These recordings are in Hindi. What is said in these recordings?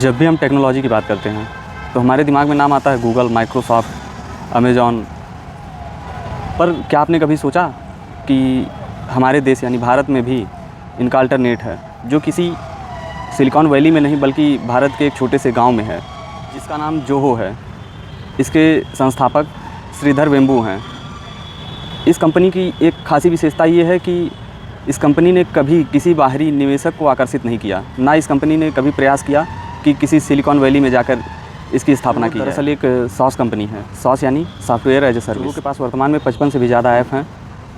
जब भी हम टेक्नोलॉजी की बात करते हैं तो हमारे दिमाग में नाम आता है गूगल, माइक्रोसॉफ्ट, अमेज़ॉन। पर क्या आपने कभी सोचा कि हमारे देश यानी भारत में भी इनका अल्टरनेट है, जो किसी सिलिकॉन वैली में नहीं बल्कि भारत के एक छोटे से गांव में है, जिसका नाम जोहो है। इसके संस्थापक श्रीधर वेम्बू हैं। इस कंपनी की एक खासी विशेषता ये है कि इस कंपनी ने कभी किसी बाहरी निवेशक को आकर्षित नहीं किया, ना इस कंपनी ने कभी प्रयास किया कि किसी सिलिकॉन वैली में जाकर इसकी स्थापना की। दरअसल एक सॉस कंपनी है। सॉस यानी software as a service. Zoho के पास वर्तमान में 55 से भी ज़्यादा ऐप हैं,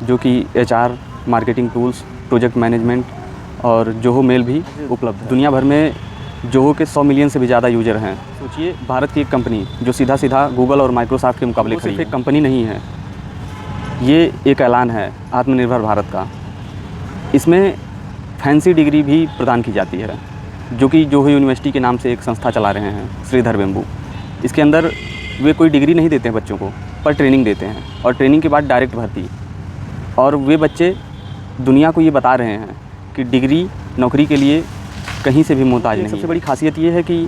जो कि HR, marketing tools, project management और जोहो मेल भी उपलब्ध है। दुनिया भर में जोहो के 100 मिलियन से भी ज़्यादा यूजर हैं। सोचिए, भारत की एक कंपनी जो सीधा सीधा गूगल और माइक्रोसॉफ्ट के मुकाबले खड़ी है। सिर्फ एक कंपनी नहीं है, ये एक ऐलान है आत्मनिर्भर भारत का। इसमें फैंसी डिग्री भी प्रदान की जाती है, जो कि जोहो यूनिवर्सिटी के नाम से एक संस्था चला रहे हैं श्रीधर वेम्बू। इसके अंदर वे कोई डिग्री नहीं देते हैं बच्चों को, पर ट्रेनिंग देते हैं, और ट्रेनिंग के बाद डायरेक्ट भर्ती। और वे बच्चे दुनिया को ये बता रहे हैं कि डिग्री नौकरी के लिए कहीं से भी मोहताज नहीं। सबसे बड़ी खासियत ये है कि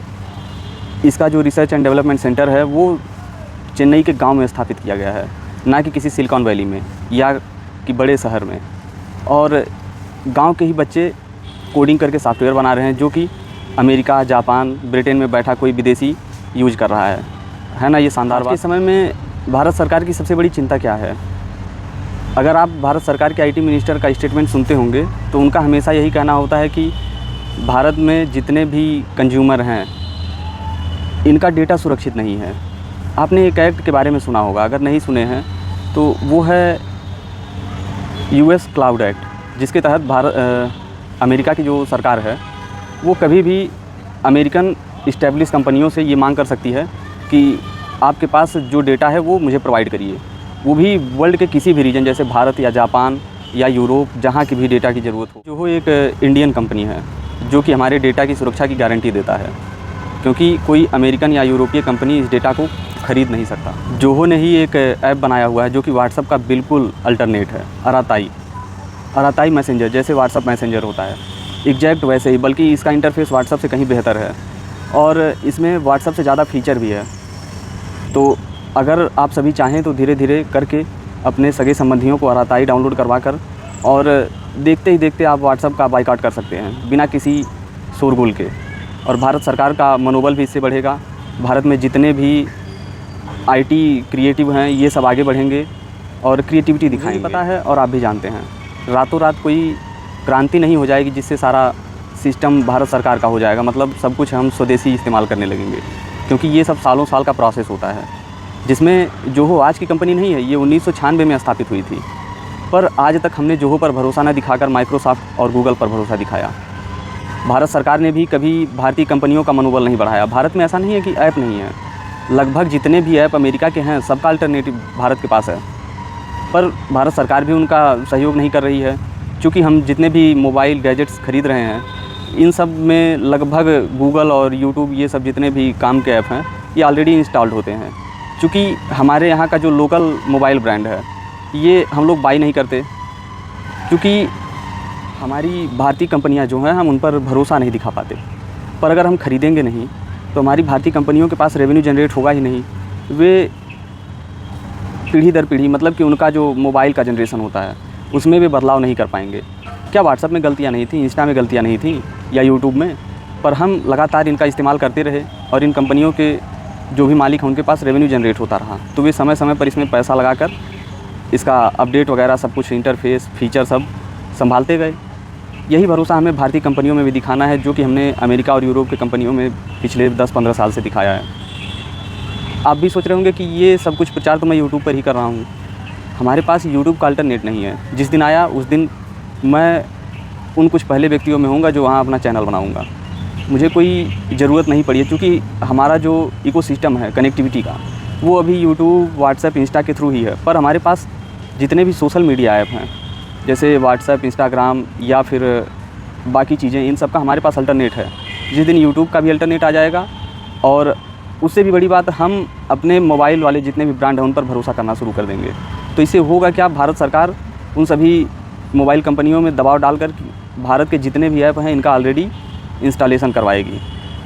इसका जो रिसर्च एंड डेवलपमेंट सेंटर है वो चेन्नई के गाँव में स्थापित किया गया है, ना कि किसी सिलिकॉन वैली में या कि बड़े शहर में। और गांव के ही बच्चे कोडिंग करके सॉफ्टवेयर बना रहे हैं, जो कि अमेरिका, जापान, ब्रिटेन में बैठा कोई विदेशी यूज कर रहा है ना। ये शानदार बात। आज के समय में भारत सरकार की सबसे बड़ी चिंता क्या है? अगर आप भारत सरकार के IT मिनिस्टर का स्टेटमेंट सुनते होंगे तो उनका हमेशा यही कहना होता है कि भारत में जितने भी कंज्यूमर हैं, इनका डेटा सुरक्षित नहीं है। आपने एक एक्ट के बारे में सुना होगा, अगर नहीं सुने हैं तो वो है US क्लाउड एक्ट, जिसके तहत अमेरिका की जो सरकार है वो कभी भी अमेरिकन इस्टेब्लिश कंपनियों से ये मांग कर सकती है कि आपके पास जो डेटा है वो मुझे प्रोवाइड करिए, वो भी वर्ल्ड के किसी भी रीजन, जैसे भारत या जापान या यूरोप, जहाँ की भी डेटा की ज़रूरत हो। जोहो एक इंडियन कंपनी है जो कि हमारे डेटा की सुरक्षा की गारंटी देता है, क्योंकि कोई अमेरिकन या यूरोपीय कंपनी इस डेटा को ख़रीद नहीं सकता। जोहो ने ही एक ऐप बनाया हुआ है जो कि व्हाट्सएप का बिल्कुल अल्टरनेट है, अराताई मैसेंजर। जैसे व्हाट्सएप मैसेंजर होता है एग्जैक्ट वैसे ही, बल्कि इसका इंटरफेस व्हाट्सएप से कहीं बेहतर है, और इसमें व्हाट्सएप से ज़्यादा फीचर भी है। तो अगर आप सभी चाहें तो धीरे धीरे करके अपने सगे संबंधियों को अराताई डाउनलोड करवा कर, और देखते ही देखते आप व्हाट्सएप का बाइकआउट कर सकते हैं बिना किसी शोरगुल के। और भारत सरकार का मनोबल भी इससे बढ़ेगा। भारत में जितने भी IT क्रिएटिव हैं ये सब आगे बढ़ेंगे और क्रिएटिविटी दिखाएंगे। पता है, और आप भी जानते हैं, रातों रात कोई क्रांति नहीं हो जाएगी जिससे सारा सिस्टम भारत सरकार का हो जाएगा, मतलब सब कुछ हम स्वदेशी इस्तेमाल करने लगेंगे, क्योंकि ये सब सालों साल का प्रोसेस होता है। जिसमें जोहो आज की कंपनी नहीं है, ये 1996 में स्थापित हुई थी, पर आज तक हमने जोहो पर भरोसा न दिखाकर माइक्रोसॉफ्ट और गूगल पर भरोसा दिखाया। भारत सरकार ने भी कभी भारतीय कंपनियों का मनोबल नहीं बढ़ाया। भारत में ऐसा नहीं है कि ऐप नहीं है, लगभग जितने भी ऐप अमेरिका के हैं सबका अल्टरनेटिव भारत के पास है, पर भारत सरकार भी उनका सहयोग नहीं कर रही है। क्योंकि हम जितने भी मोबाइल गैजेट्स खरीद रहे हैं, इन सब में लगभग गूगल और यूट्यूब, ये सब जितने भी काम के ऐप हैं, ये ऑलरेडी इंस्टॉल्ड होते हैं। क्योंकि हमारे यहाँ का जो लोकल मोबाइल ब्रांड है ये हम लोग बाई नहीं करते, क्योंकि हमारी भारतीय कंपनियाँ जो हैं हम उन पर भरोसा नहीं दिखा पाते। पर अगर हम ख़रीदेंगे नहीं तो हमारी भारतीय कंपनियों के पास रेवेन्यू जनरेट होगा ही नहीं। वे पीढ़ी दर पीढ़ी, मतलब कि उनका जो मोबाइल का जनरेशन होता है उसमें भी बदलाव नहीं कर पाएंगे। क्या व्हाट्सएप में गलतियाँ नहीं थी, इंस्टा में गलतियाँ नहीं थी, या यूट्यूब में? पर हम लगातार इनका इस्तेमाल करते रहे और इन कंपनियों के जो भी मालिक हैं उनके पास रेवेन्यू जनरेट होता रहा, तो वे समय समय पर इसमें पैसा लगाकर इसका अपडेट वगैरह सब कुछ, इंटरफेस, फीचर सब संभालते गए। यही भरोसा हमें भारतीय कंपनियों में भी दिखाना है, जो कि हमने अमेरिका और यूरोप की कंपनियों में पिछले 10-15 साल से दिखाया है। आप भी सोच रहे होंगे कि ये सब कुछ प्रचार तो मैं यूट्यूब पर ही कर रहा हूँ। हमारे पास यूट्यूब का अल्टरनेट नहीं है। जिस दिन आया उस दिन मैं उन कुछ पहले व्यक्तियों में होऊंगा जो वहाँ अपना चैनल बनाऊंगा। मुझे कोई ज़रूरत नहीं पड़ी है, क्योंकि हमारा जो इकोसिस्टम है कनेक्टिविटी का, वो अभी यूट्यूब, व्हाट्सएप, इंस्टा के थ्रू ही है। पर हमारे पास जितने भी सोशल मीडिया ऐप हैं, जैसे व्हाट्सएप, इंस्टाग्राम या फिर बाकी चीज़ें, इन सब का हमारे पास अल्टरनेट है। जिस दिन यूट्यूब का भी अल्टरनेट आ जाएगा, और उससे भी बड़ी बात, हम अपने मोबाइल वाले जितने भी ब्रांड हैं उन पर भरोसा करना शुरू कर देंगे। तो इससे होगा क्या, भारत सरकार उन सभी मोबाइल कंपनियों में दबाव डालकर भारत के जितने भी ऐप हैं इनका ऑलरेडी इंस्टॉलेशन करवाएगी,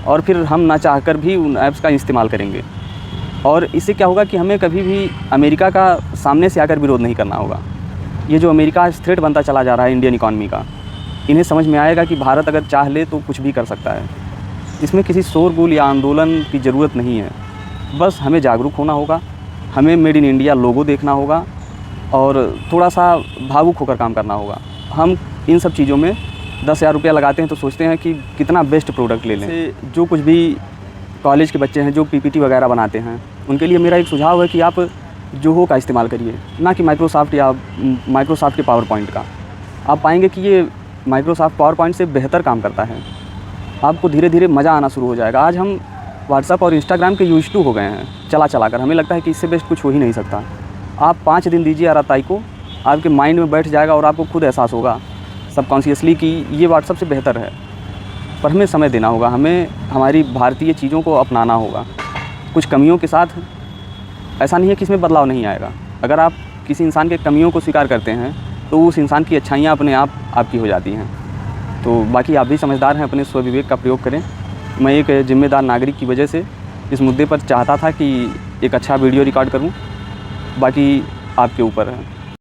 और फिर हम ना चाहकर भी उन ऐप्स का इस्तेमाल करेंगे। और इससे क्या होगा कि हमें कभी भी अमेरिका का सामने से आकर विरोध नहीं करना होगा। ये जो अमेरिका थ्रेट बनता चला जा रहा है इंडियन इकॉनमी का, इन्हें समझ में आएगा कि भारत अगर चाह ले तो कुछ भी कर सकता है। इसमें किसी शोरगुल या आंदोलन की ज़रूरत नहीं है, बस हमें जागरूक होना होगा, हमें मेड इन इंडिया लोगो देखना होगा और थोड़ा सा भावुक होकर काम करना होगा। हम इन सब चीज़ों में 10,000 रुपया लगाते हैं तो सोचते हैं कि कितना बेस्ट प्रोडक्ट ले लें। जो कुछ भी कॉलेज के बच्चे हैं जो पीपीटी वगैरह बनाते हैं, उनके लिए मेरा एक सुझाव है कि आप जोहो का इस्तेमाल करिए, ना कि माइक्रोसॉफ्ट या माइक्रोसॉफ्ट के पावर पॉइंट का। आप पाएंगे कि ये माइक्रोसॉफ्ट पावर पॉइंट से बेहतर काम करता है। आपको धीरे धीरे मज़ा आना शुरू हो जाएगा। आज हम व्हाट्सएप और इंस्टाग्राम के यूज टू हो गए हैं चला कर। हमें लगता है कि इससे बेस्ट कुछ हो ही नहीं सकता। आप 5 दिन दीजिए आराताई को, आपके माइंड में बैठ जाएगा और आपको खुद एहसास होगा सबकॉन्शियसली कि ये व्हाट्सएप से बेहतर है। पर हमें समय देना होगा, हमें हमारी भारतीय चीज़ों को अपनाना होगा कुछ कमियों के साथ। ऐसा नहीं है कि इसमें बदलाव नहीं आएगा। अगर आप किसी इंसान के कमियों को स्वीकार करते हैं तो उस इंसान की अच्छाइयाँ अपने आप आपकी हो जाती हैं। तो बाकी आप भी समझदार हैं, अपने स्वविवेक का प्रयोग करें। मैं एक जिम्मेदार नागरिक की वजह से इस मुद्दे पर चाहता था कि एक अच्छा वीडियो रिकॉर्ड करूं। बाकी आपके ऊपर है।